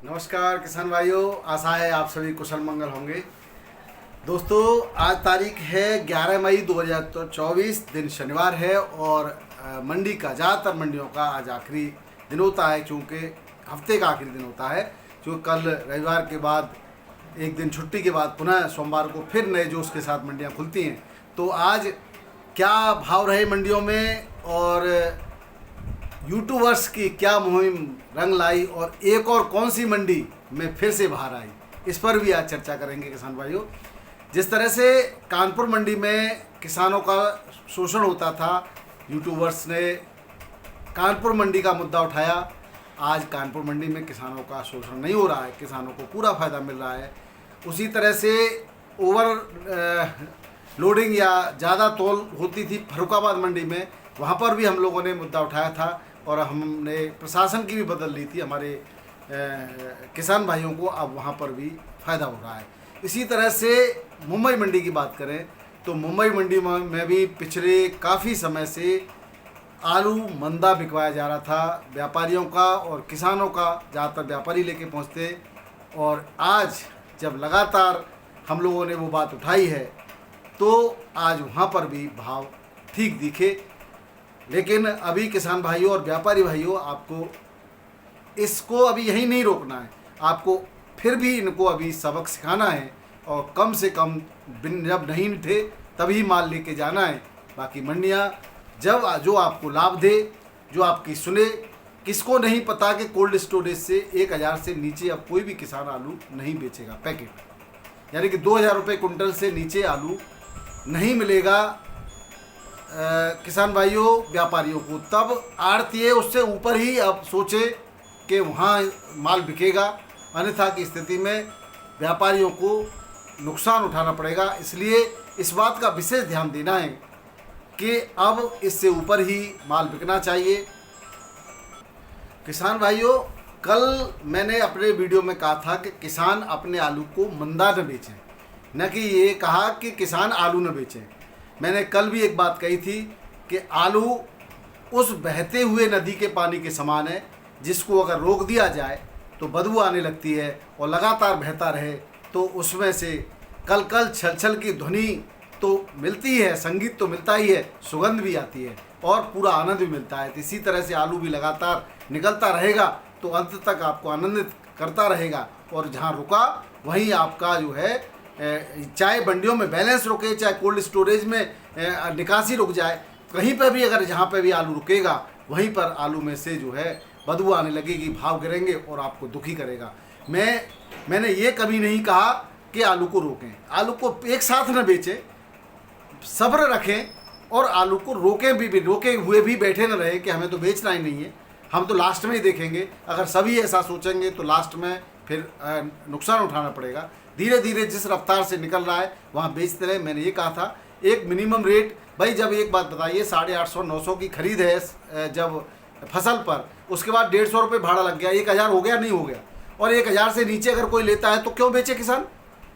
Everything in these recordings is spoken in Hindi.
नमस्कार किसान भाइयों, आशा है आप सभी कुशल मंगल होंगे। दोस्तों, आज तारीख है 11 मई 2024, दिन शनिवार है और मंडी का ज़्यादातर मंडियों का आज आखिरी दिन होता है, चूँकि हफ्ते का आखिरी दिन होता है। क्योंकि कल रविवार के बाद एक दिन छुट्टी के बाद पुनः सोमवार को फिर नए जोश के साथ मंडियाँ खुलती हैं। तो आज क्या भाव रहे मंडियों में और यूट्यूबर्स की क्या मुहिम रंग लाई और एक और कौन सी मंडी में फिर से बाहर आई, इस पर भी आज चर्चा करेंगे किसान भाइयों। जिस तरह से कानपुर मंडी में किसानों का शोषण होता था, यूट्यूबर्स ने कानपुर मंडी का मुद्दा उठाया। आज कानपुर मंडी में किसानों का शोषण नहीं हो रहा है, किसानों को पूरा फ़ायदा मिल रहा है। उसी तरह से ओवर लोडिंग या ज़्यादा तौल होती थी फर्रुखाबाद मंडी में, वहाँ पर भी हम लोगों ने मुद्दा उठाया था और हमने प्रशासन की भी बदल ली थी। हमारे किसान भाइयों को अब वहाँ पर भी फ़ायदा हो रहा है। इसी तरह से मुंबई मंडी की बात करें तो मुंबई मंडी में भी पिछले काफ़ी समय से आलू मंदा बिकवाया जा रहा था व्यापारियों का और किसानों का, ज़्यादातर व्यापारी लेके पहुँचते। और आज जब लगातार हम लोगों ने वो बात उठाई है तो आज वहाँ पर भी भाव ठीक दिखे। लेकिन अभी किसान भाइयों और व्यापारी भाइयों, आपको इसको अभी यहीं नहीं रोकना है, आपको फिर भी इनको अभी सबक सिखाना है और कम से कम बिन जब नहीं थे तभी माल लेके जाना है। बाकी मंडियाँ जब जो आपको लाभ दे, जो आपकी सुने। किसको नहीं पता कि कोल्ड स्टोरेज से 1000 से नीचे अब कोई भी किसान आलू नहीं बेचेगा पैकेट, यानी कि 2000 रुपये कुंटल से नीचे आलू नहीं मिलेगा किसान भाइयों व्यापारियों को। तब आड़तीय उससे ऊपर ही अब सोचे कि वहाँ माल बिकेगा, अन्यथा की स्थिति में व्यापारियों को नुकसान उठाना पड़ेगा। इसलिए इस बात का विशेष ध्यान देना है कि अब इससे ऊपर ही माल बिकना चाहिए। किसान भाइयों, कल मैंने अपने वीडियो में कहा था कि किसान अपने आलू को मंदा न बेचें, न कि ये कहा कि किसान आलू न बेचें। मैंने कल भी एक बात कही थी कि आलू उस बहते हुए नदी के पानी के समान है, जिसको अगर रोक दिया जाए तो बदबू आने लगती है और लगातार बहता रहे तो उसमें से कल कल छल छल की ध्वनि तो मिलती है, संगीत तो मिलता ही है, सुगंध भी आती है और पूरा आनंद भी मिलता है। तो इसी तरह से आलू भी लगातार निकलता रहेगा तो अंत तक आपको आनंदित करता रहेगा। और जहाँ रुका वहीं आपका जो है, चाहे मंडियों में बैलेंस रुके, चाहे कोल्ड स्टोरेज में निकासी रुक जाए, कहीं पर भी अगर जहाँ पर भी आलू रुकेगा वहीं पर आलू में से जो है बदबू आने लगेगी, भाव गिरेंगे और आपको दुखी करेगा। मैंने ये कभी नहीं कहा कि आलू को रोकें, आलू को एक साथ न बेचें, सब्र रखें और आलू को रोकें भी रोके हुए भी बैठे न रहे कि हमें तो बेचना ही नहीं है, हम तो लास्ट में ही देखेंगे। अगर सभी ऐसा सोचेंगे तो लास्ट में फिर नुकसान उठाना पड़ेगा। धीरे धीरे जिस रफ्तार से निकल रहा है वहाँ बेचते रहे। मैंने ये कहा था एक मिनिमम रेट, भाई जब एक बात बताइए 850-900 की खरीद है जब फसल पर, उसके बाद 150 रुपये भाड़ा लग गया, 1000 हो गया नहीं हो गया, और 1000 से नीचे अगर कोई लेता है तो क्यों बेचे किसान।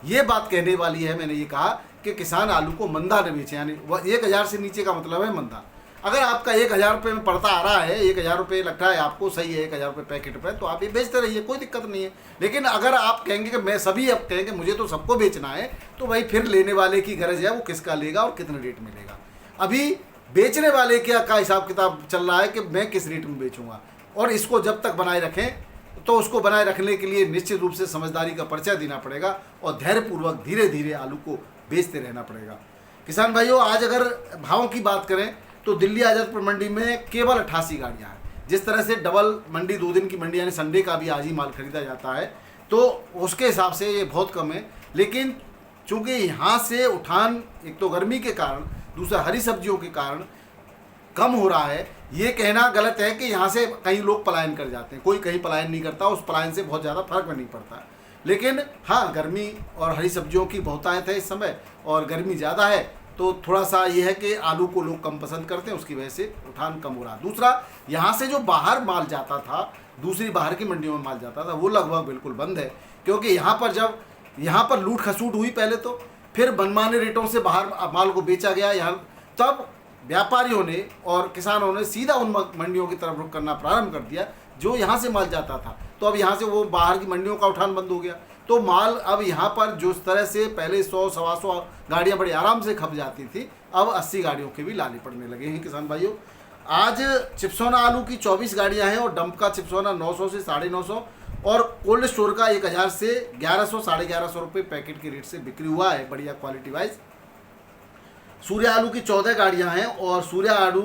ये बात कहने वाली है। मैंने ये कहा कि किसान आलू को मंदा न बेचे, यानी 1000 से नीचे का मतलब है मंदा। अगर आपका 1000 रुपये में पड़ता आ रहा है, 1000 रुपये लग रहा है आपको, सही है 1000 रुपये पैकेट पे, तो आप ये बेचते रहिए, कोई दिक्कत नहीं है। लेकिन अगर आप कहेंगे कि मैं सभी अब कहेंगे मुझे तो सबको बेचना है, तो भाई फिर लेने वाले की गरज है, वो किसका लेगा और कितने रेट में लेगा। अभी बेचने वाले का हिसाब किताब चल रहा है कि मैं किस रेट में बेचूंगा, और इसको जब तक बनाए रखें तो उसको बनाए रखने के लिए निश्चित रूप से समझदारी का परिचय देना पड़ेगा और धैर्यपूर्वक धीरे धीरे आलू को बेचते रहना पड़ेगा। किसान भाइयों, आज अगर भावों की बात करें तो दिल्ली आज़ादपुर मंडी में केवल 88 गाड़ियाँ हैं। जिस तरह से डबल मंडी 2 दिन की मंडी यानी संडे का भी आज ही माल खरीदा जाता है, तो उसके हिसाब से ये बहुत कम है। लेकिन चूँकि यहाँ से उठान एक तो गर्मी के कारण, दूसरा हरी सब्जियों के कारण कम हो रहा है। ये कहना गलत है कि यहाँ से कई लोग पलायन कर जाते हैं, कोई कहीं पलायन नहीं करता, उस पलायन से बहुत ज़्यादा फर्क नहीं पड़ता। लेकिन हाँ, गर्मी और हरी सब्जियों की बहुतायत है इस समय और गर्मी ज़्यादा है, तो थोड़ा सा ये है कि आलू को लोग कम पसंद करते हैं, उसकी वजह से उठान कम हो रहा है। दूसरा, यहाँ से जो बाहर माल जाता था, दूसरी बाहर की मंडियों में माल जाता था, वो लगभग बिल्कुल बंद है। क्योंकि यहाँ पर लूट खसूट हुई पहले, तो फिर मनमाने रेटों से बाहर माल को बेचा गया यहाँ, तब व्यापारियों ने और किसानों ने सीधा उन मंडियों की तरफ रुख करना प्रारंभ कर दिया जो यहाँ से माल जाता था, तो अब यहाँ से वो बाहर की मंडियों का उठान बंद हो गया, तो माल अब यहाँ पर जो इस तरह से पहले 100-125 गाड़ियाँ बड़ी आराम से खप जाती थी, अब 80 गाड़ियों के भी लाने पड़ने लगे हैं किसान भाइयों। आज चिप्सोना आलू की 24 गाड़ियाँ हैं और डंप का चिप्सोना 900 से 950 और कोल्ड स्टोर का 1000 से 1100 1150 रुपये पैकेट के रेट से बिक्री हुआ है बढ़िया क्वालिटी वाइज। सूर्या आलू की 14 गाड़ियां हैं और सूर्या आलू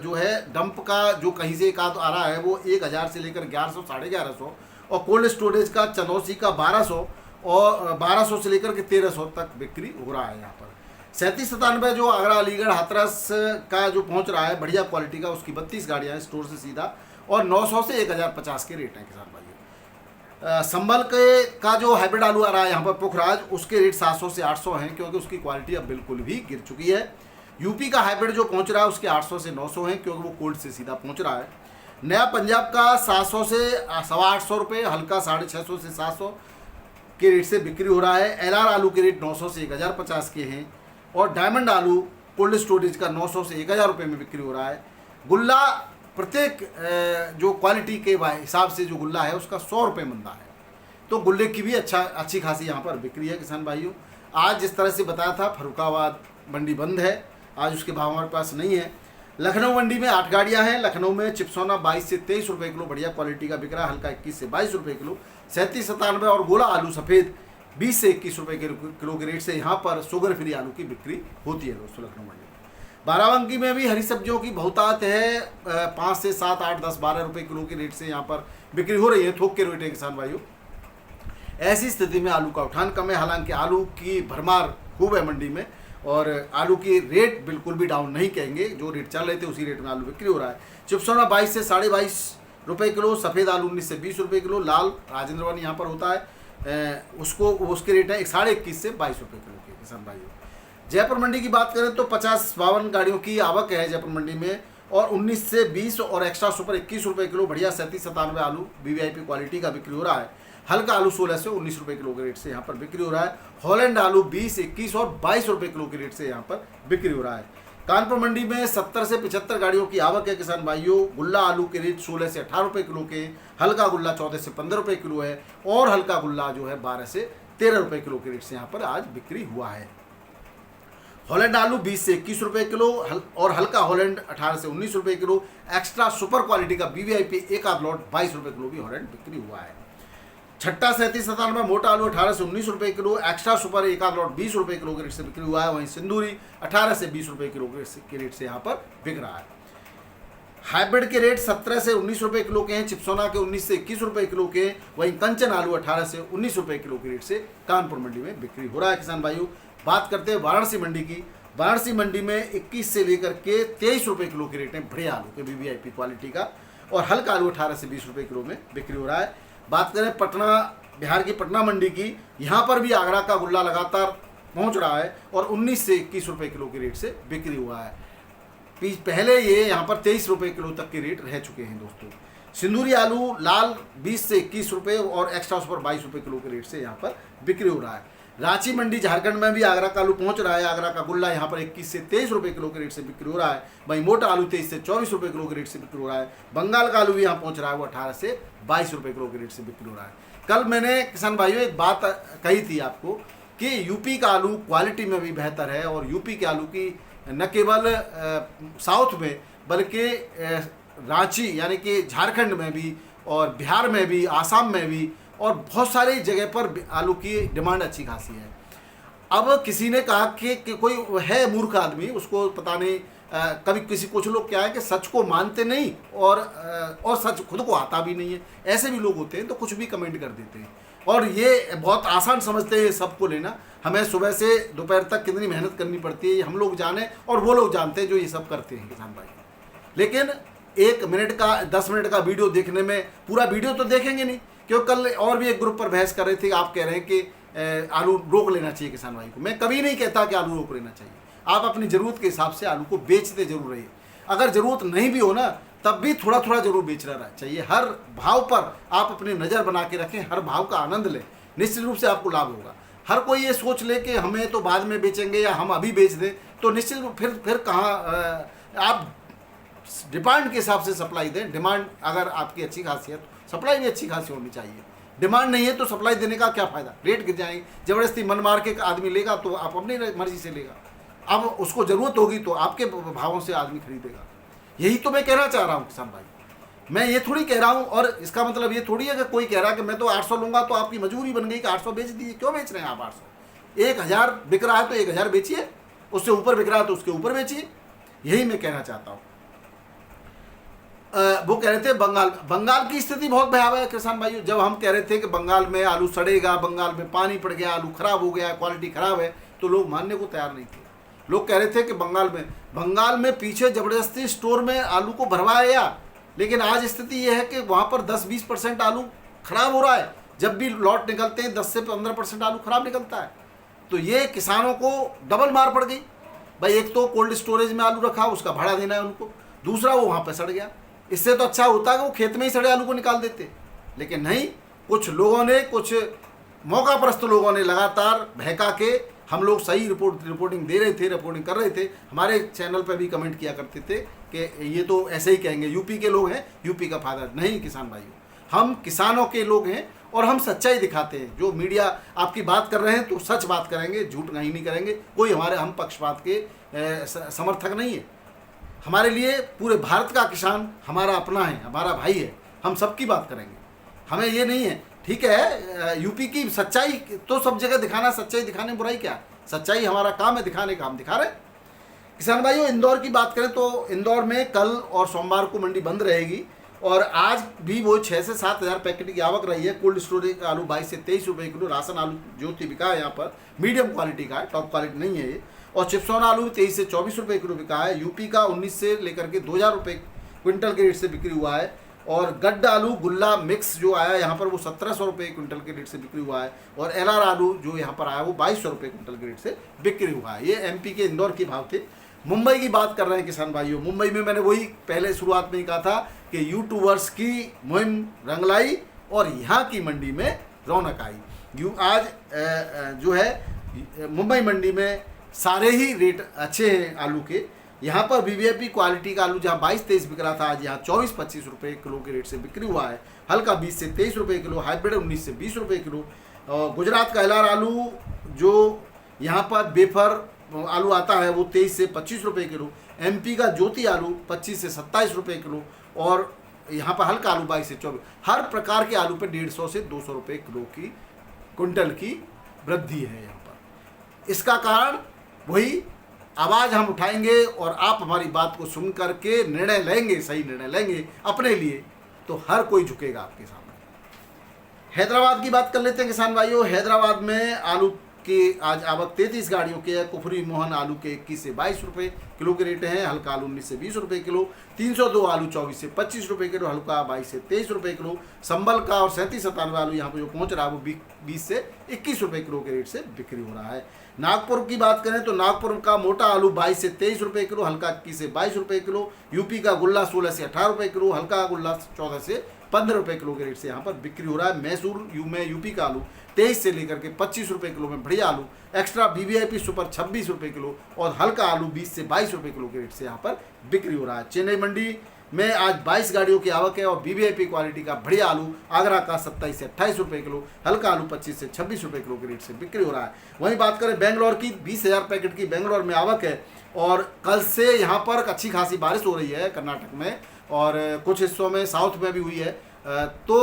जो है डंप का जो कहीं से एक आध आ रहा है वो 1000 से लेकर 1100 1150 और कोल्ड स्टोरेज का चनौसी का 1200 और 1200 से लेकर के 1300 तक बिक्री हो रहा है यहाँ पर। 3797 जो आगरा अलीगढ़ हाथरस का जो पहुँच रहा है बढ़िया क्वालिटी का, उसकी 32 गाड़ियाँ हैं स्टोर से सीधा और 900 से 1050 के रेट हैं किसान भाइयों। संभल के का जो हाइब्रिड आलू आ रहा है यहाँ पर पुखराज, उसके रेट 700 से 800 हैं क्योंकि उसकी क्वालिटी अब बिल्कुल भी गिर चुकी है। यूपी का हाइब्रिड जो पहुँच रहा है उसके 800 से 900 हैं क्योंकि वो कोल्ड से सीधा पहुँच रहा है। नया पंजाब का 700 से 825 रुपये, हल्का 650 से 700 के रेट से बिक्री हो रहा है। LR आलू के रेट 900 से 1050 के हैं और डायमंड आलू कोल्ड स्टोरेज का 900 से 1000 रुपये में बिक्री हो रहा है। गुल्ला प्रत्येक जो क्वालिटी के हिसाब से जो गुल्ला है उसका 100 रुपये मंदा है, तो गुल्ले की भी अच्छी खासी यहाँ पर बिक्री है किसान भाइयों। आज जिस तरह से बताया था फर्रुखाबाद मंडी बंद है, आज उसके भाव हमारे पास नहीं है। लखनऊ मंडी में 8 गाड़ियाँ हैं। लखनऊ में चिप्सोना 22 से 23 रुपये किलो बढ़िया क्वालिटी का बिक रहा है, हल्का 21 से 22 रुपये किलो। 3797 और गोला आलू सफ़ेद 20 से 21 रुपये किलो के रेट से यहाँ पर शुगर फ्री आलू की बिक्री होती है दोस्तों लखनऊ मंडी में। बाराबंकी में भी हरी सब्जियों की बहुतात है, 5 से 7 8 10 12 रुपये किलो के रेट से यहाँ पर बिक्री हो रही है, थोक के रेट है किसान भाइयों। ऐसी स्थिति में आलू का उठान कम है, हालांकि आलू की भरमार खूब है मंडी में और आलू की रेट बिल्कुल भी डाउन नहीं कहेंगे, जो रेट चल रहे थे उसी रेट में आलू बिक्री हो रहा है। चिप्सोना 22 से 22.5 रुपये किलो, सफ़ेद आलू 19 से 20 रुपये किलो, लाल राजेंद्र वन यहाँ पर होता है, उसके रेट है 21.5 से 22 रुपये किलो के किसान भाइयों। जयपुर मंडी की बात करें तो 50-52 गाड़ियों की आवक है जयपुर मंडी में और 19 से 20 और एक्स्ट्रा सुपर 21 रुपये किलो बढ़िया 3797 आलू VVIP क्वालिटी का बिक्री हो रहा है। हल्का आलू 16 से 19 रुपये किलो के रेट से यहाँ पर बिक्री हो रहा है। हॉलैंड आलू 20, 21 और 22 रुपये किलो के रेट से यहाँ पर बिक्री हो रहा है। कानपुर मंडी में 70 से 75 गाड़ियों की आवक है किसान भाइयों। गुल्ला आलू के रेट 16 से 18 रुपये किलो के, हल्का गुल्ला 14 से 15 रुपये किलो है और हल्का गुल्ला जो है 12 से 13 रुपये किलो के रेट से यहाँ पर आज बिक्री हुआ है। हॉलैंड आलू 20 से 21 रुपये किलो और हल्का हॉलैंड 18 से 19 रुपये किलो। एक्स्ट्रा सुपर क्वालिटी का VVIP एक आध लॉट 22 रुपये किलो भी हॉलैंड बिक्री हुआ है। छट्टा 3797 मोटा आलू 18 से 19 रुपये किलो, एक्स्ट्रा सुपर एक आध लॉट 20 रुपये किलो के रेट से बिक्री हुआ है। वहीं सिंदूरी 18 से 20 रुपये किलो के रेट से यहाँ पर बिक रहा है। हाइब्रिड के रेट 17 से 19 रुपये किलो के हैं, चिप्सोना के 19 से 21 रुपये किलो के, वहीं कंचन आलू 18 से 19 रुपये किलो के रेट से कानपुर मंडी में बिक्री हो रहा है किसान भाइयों। बात करते हैं वाराणसी मंडी की। वाराणसी मंडी में 21 से लेकर के 23 रुपये किलो के रेट हैं बढ़िया आलू के VVIP क्वालिटी का और हल्का आलू 18 से 20 रुपये किलो में बिक्री हो रहा है। बात करें पटना, बिहार की पटना मंडी की, यहाँ पर भी आगरा का गुल्ला लगातार पहुँच रहा है और 19 से 21 रुपये किलो के रेट से बिक्री हुआ है। पहले ये यहाँ पर 23 रुपये किलो तक के रेट रह चुके हैं दोस्तों। सिंदूरी आलू लाल 20 से 21 रुपये और एक्स्ट्रा सुपर 22 रुपये किलो के रेट से यहाँ पर बिक्री हो रहा है। रांची मंडी झारखंड में भी आगरा का आलू पहुंच रहा है। आगरा का गुल्ला यहाँ पर 21 से 23 रुपये किलो के रेट से बिक्री हो रहा है। वहीं मोटा आलू 23 से 24 रुपये किलो के रेट से बिक्री हो रहा है। बंगाल का आलू भी यहाँ पहुंच रहा है, वो 18 से 22 रुपये किलो के रेट से बिक्री हो रहा है। कल मैंने किसान भाइयों एक बात कही थी आपको कि यूपी का आलू क्वालिटी में भी बेहतर है और यूपी के आलू की न केवल साउथ में बल्कि रांची यानी कि झारखंड में भी और बिहार में भी, आसाम में भी और बहुत सारी जगह पर आलू की डिमांड अच्छी खासी है। अब किसी ने कहा कि कोई है मूर्ख आदमी, उसको पता नहीं, कभी किसी कुछ लोग क्या है कि सच को मानते नहीं और सच खुद को आता भी नहीं है, ऐसे भी लोग होते हैं, तो कुछ भी कमेंट कर देते हैं और ये बहुत आसान समझते हैं सबको लेना। हमें सुबह से दोपहर तक कितनी मेहनत करनी पड़ती है हम लोग जाने और वो लोग जानते हैं जो ये सब करते हैं किसान भाई। लेकिन 1 मिनट का 10 मिनट का वीडियो देखने में पूरा वीडियो तो देखेंगे नहीं, क्योंकि कल और भी एक ग्रुप पर बहस कर रहे थे, आप कह रहे हैं कि आलू रोक लेना चाहिए किसान भाई को। मैं कभी नहीं कहता कि आलू रोक लेना चाहिए, आप अपनी ज़रूरत के हिसाब से आलू को बेचते जरूर रहिए। अगर ज़रूरत नहीं भी हो ना तब भी थोड़ा थोड़ा जरूर बेचना रहना चाहिए। हर भाव पर आप अपनी नज़र बना के रखें, हर भाव का आनंद लें, निश्चित रूप से आपको लाभ होगा। हर कोई ये सोच ले कि हमें तो बाद में बेचेंगे या हम अभी बेच दें, तो निश्चित रूप फिर कहाँ आप डिमांड के हिसाब से सप्लाई दें। डिमांड अगर आपकी अच्छी खासी है तो सप्लाई भी अच्छी खासी होनी चाहिए। डिमांड नहीं है तो सप्लाई देने का क्या फ़ायदा, रेट गिर जाएंगे। ज़बरदस्ती मन मार के आदमी लेगा तो आप अपनी मर्जी से लेगा, अब उसको ज़रूरत होगी तो आपके भावों से आदमी खरीदेगा। यही तो मैं कहना चाह रहा हूँ किसान भाई। मैं ये थोड़ी कह रहा हूँ, और इसका मतलब ये थोड़ी है कि कोई कह रहा है कि मैं तो 800 लूँगा तो आपकी मजबूरी बन गई कि 800 बेच दीजिए। क्यों बेच रहे हैं आप 800? 1000 बिक रहा है तो 1000 बेचिए, उससे ऊपर बिक रहा है तो उसके ऊपर बेचिए। यही मैं कहना चाहता हूँ। वो कह रहे थे बंगाल की स्थिति बहुत भयावह है किसान भाइयों। जब हम कह रहे थे कि बंगाल में आलू सड़ेगा, बंगाल में पानी पड़ गया, आलू खराब हो गया, क्वालिटी खराब है, तो लोग मानने को तैयार नहीं थे। लोग कह रहे थे कि बंगाल में पीछे ज़बरदस्ती स्टोर में आलू को भरवाया गया, लेकिन आज स्थिति यह है कि वहाँ पर 10-20% आलू खराब हो रहा है। जब भी लॉट निकलते हैं 10 से 15% आलू खराब निकलता है। तो ये किसानों को डबल मार पड़ गई भाई। एक तो कोल्ड स्टोरेज में आलू रखा, उसका भाड़ा देना है उनको, दूसरा वो वहाँ पर सड़ गया। इससे तो अच्छा होता है कि वो खेत में ही सड़े आलू को निकाल देते, लेकिन नहीं, कुछ लोगों ने, कुछ मौकापरस्त लोगों ने लगातार बहका के, हम लोग सही रिपोर्टिंग दे रहे थे, रिपोर्टिंग कर रहे थे, हमारे चैनल पर भी कमेंट किया करते थे कि ये तो ऐसे ही कहेंगे, यूपी के लोग हैं, यूपी का फायदा। नहीं किसान भाइयों, हम किसानों के लोग हैं और हम सच्चाई दिखाते हैं। जो मीडिया आपकी बात कर रहे हैं तो सच बात करेंगे, झूठ नहीं करेंगे। कोई हम पक्षपात के समर्थक नहीं है। हमारे लिए पूरे भारत का किसान हमारा अपना है, हमारा भाई है, हम सबकी बात करेंगे। हमें ये नहीं है, ठीक है, यूपी की सच्चाई तो सब जगह दिखाना, सच्चाई दिखाने में बुराई क्या? सच्चाई हमारा काम है, दिखाने का हम दिखा रहे हैं। किसान भाइयों, इंदौर की बात करें तो इंदौर में कल और सोमवार को मंडी बंद रहेगी, और आज भी वो 6 से 7 हज़ार पैकेट की आवक रही है। कोल्ड स्टोरेज आलू 22 से 23 रुपये किलो, राशन आलू ज्योति बिका है यहाँ पर, मीडियम क्वालिटी का है, टॉप क्वालिटी नहीं है ये। और चिप्सोन आलू 23 से 24 रुपये किलो बिका है। यूपी का 19 से लेकर के 2000 रुपये क्विंटल के रेट से बिक्री हुआ है। और गड्ढा आलू गुल्ला मिक्स जो आया यहाँ पर वो 1700 रुपये क्विंटल के रेट से बिक्री हुआ है। और LR आलू जो यहाँ पर आया वो 2200 रुपये क्विंटल के रेट से बिक्री हुआ है। ये MP के इंदौर के भाव थे। मुंबई की बात कर रहे हैं किसान भाइयों। मुंबई में मैंने वही पहले शुरुआत में ही कहा था कि यूट्यूबर्स की मुहिम रंग लाई और यहाँ की मंडी में रौनक आई। आज जो है मुंबई मंडी में सारे ही रेट अच्छे हैं आलू के। यहाँ पर VVIP क्वालिटी का आलू जहाँ 22-23 बिक रहा था, आज यहाँ 24-25 रुपये किलो के रेट से बिक्री हुआ है। हल्का 20 से 23 रुपये किलो, हाइब्रिड 19 से 20 रुपये किलो। गुजरात का LR आलू जो यहाँ पर बेफर आलू आता है वो 23 से 25 रुपये किलो। MP का ज्योति आलू 25 से 27 रुपये किलो। और यहाँ पर हल्का आलू 22 से 24। हर प्रकार के आलू पे 150 से 200 रुपये किलो की क्विंटल की वृद्धि है यहाँ पर। इसका कारण वही आवाज़ हम उठाएंगे और आप हमारी बात को सुन करके निर्णय लेंगे, सही निर्णय लेंगे अपने लिए, तो हर कोई झुकेगा आपके सामने। हैदराबाद की बात कर लेते हैं किसान भाइयों। हैदराबाद में आलू की आज आवक 33 गाड़ियों की है। कुफरी मोहन आलू के 21 से 22 रुपये किलो के रेट हैं। हल्का आलू 19 से 20 रुपये किलो। 302 आलू 24 से 25 रुपये किलो। हल्का 22 से 23 रुपये किलो। संबल का और 3797 आलू यहाँ पर जो पहुँच रहा है वो 20 से 21 रुपये किलो के रेट से बिक्री हो रहा है। नागपुर की बात करें तो नागपुर का मोटा आलू 22 से 23 रुपये किलो। हल्का 21 से 22 रुपये किलो। यूपी का गुल्ला 16 से 18 रुपये किलो। हल्का गुल्ला 14 से 15 रुपये किलो के रेट से यहाँ पर बिक्री हो रहा है। मैसूर में यूपी का आलू 23 से लेकर के 25 रुपये किलो में बढ़िया आलू। एक्स्ट्रा VVIP सुपर 26 रुपये किलो। और हल्का आलू 20 से 22 रुपये किलो के रेट से यहाँ पर बिक्री हो रहा है। चेन्नई मंडी में आज 22 गाड़ियों की आवक है और VVIP क्वालिटी का बढ़िया आलू आगरा का 27 से 28 रुपये किलो। हल्का आलू 25 से 26 रुपये किलो के रेट से बिक्री हो रहा है। वहीं बात करें बेंगलोर की, 20,000 पैकेट की बेंगलोर में आवक है। और कल से यहाँ पर अच्छी खासी बारिश हो रही है कर्नाटक में, और कुछ हिस्सों में साउथ में भी हुई है। तो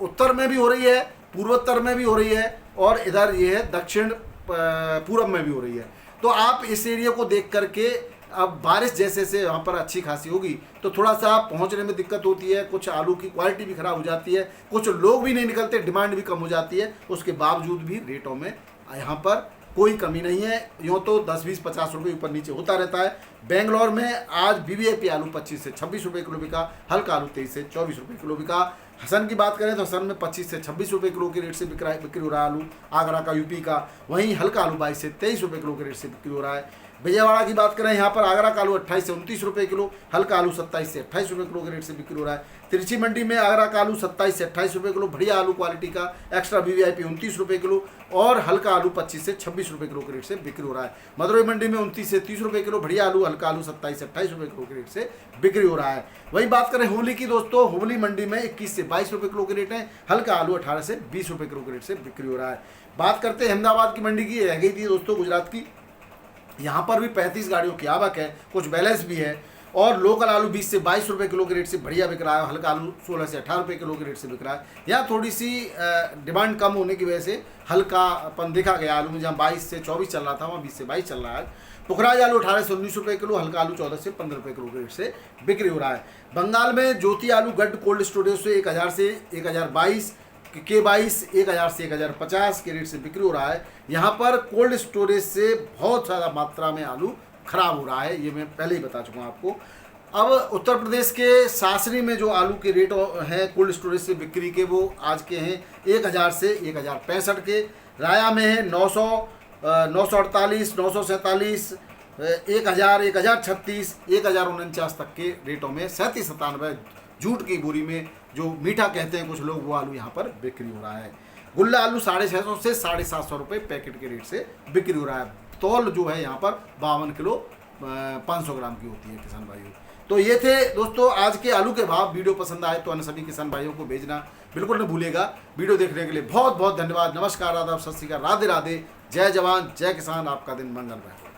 उत्तर में भी हो रही है, पूर्वोत्तर में भी हो रही है, और इधर ये है दक्षिण पूर्व में भी हो रही है। तो आप इस एरिया को देख करके, अब बारिश जैसे से वहाँ पर अच्छी खासी होगी तो थोड़ा सा पहुँचने में दिक्कत होती है। कुछ आलू की क्वालिटी भी ख़राब हो जाती है, कुछ लोग भी नहीं निकलते, डिमांड भी कम हो जाती है। उसके बावजूद भी रेटों में यहाँ पर कोई कमी नहीं है। यूँ तो 10, 20, 50 रुपये ऊपर नीचे होता रहता है। बेंगलोर में आज VVIP आलू 25 से 26 रुपये किलो बिका। हल्का आलू 23 से 24 रुपये किलो बिका। हसन की बात करें तो हसन में 25 से 26 रुपये किलो के रेट से बिक्री हो रहा है आलू, आगरा का, यूपी का। वहीं हल्का आलू 22 से 23 रुपये किलो के रेट से बिक्री हो रहा है। विजयवाड़ा की बात करें, यहाँ पर आगरा का आलू 28 से 29 रुपये किलो, हल्का आलू 27 से 28 रुपये किलो के रेट से बिक्री हो रहा है। तिरछी मंडी में आगरा का आलू 27 से 28 रुपये किलो, बढ़िया आलू क्वालिटी का एक्स्ट्रा वीवीआईपी 29 रुपये किलो, और हल्का आलू 25 से 26 रुपये किलो के रेट से बिक्री हो रहा है। मदुरई मंडी में 29 से 30 रुपये किलो, बढ़िया आलू हल्का आलू 27 से 28 रुपये किलो के रेट से बिक्री हो रहा है। वही बात करें हुबली की दोस्तों, हुबली मंडी में 21 से 22 रुपये किलो के रेट है, हल्का आलू 18 से 20 रुपये किलो के रेट से बिक्री हो रहा है। बात करते हैं अहमदाबाद की मंडी की, रह गई थी दोस्तों गुजरात की। यहाँ पर भी 35 गाड़ियों की आवक है, कुछ बैलेंस भी है, और लोकल आलू 20 से 22 रुपये किलो के रेट से बढ़िया बिक रहा है, हल्का आलू 16 से 18 रुपये किलो के रेट से बिक रहा है। यहाँ थोड़ी सी डिमांड कम होने की वजह से हल्कापन देखा गया आलू में, जहाँ 22 से 24 चल रहा था वहाँ 20 से 22 चल रहा है। पुखराज आलू 18 से 19 रुपये किलो, हल्का आलू 14 से 15 रुपये किलो के रेट से बिक्री हो रहा है। बंगाल में ज्योति आलू गढ़ कोल्ड स्टोरेज से 1000 से 1022 K22 1000 से 1050 के रेट से बिक्री हो रहा है। यहाँ पर कोल्ड स्टोरेज से बहुत ज़्यादा मात्रा में आलू खराब हो रहा है, ये मैं पहले ही बता चुका हूँ आपको। अब उत्तर प्रदेश के सासरी में जो आलू के रेट हैं कोल्ड स्टोरेज से बिक्री के, वो आज के हैं 1000 से 1065 के। राया में है 900, 948, 947, 1000, 1036, 1049 तक के रेटों में 37-97 जूट की बोरी में, जो मीठा कहते हैं कुछ लोग, वो आलू यहाँ पर बिक्री हो रहा है। गुल्ला आलू 650 से 750 रुपये पैकेट के रेट से बिक्री हो रहा है। तौल जो है यहाँ पर 52 किलो 500 ग्राम की होती है किसान भाइयों। तो ये थे दोस्तों आज के आलू के भाव। वीडियो पसंद आए तो अन्य सभी किसान भाइयों को भेजना बिल्कुल न भूलिएगा। वीडियो देखने के लिए बहुत बहुत धन्यवाद। नमस्कार, आदाब, सत श्री अकाल, राधे राधे, जय जवान जय किसान, आपका दिन मंगलमय।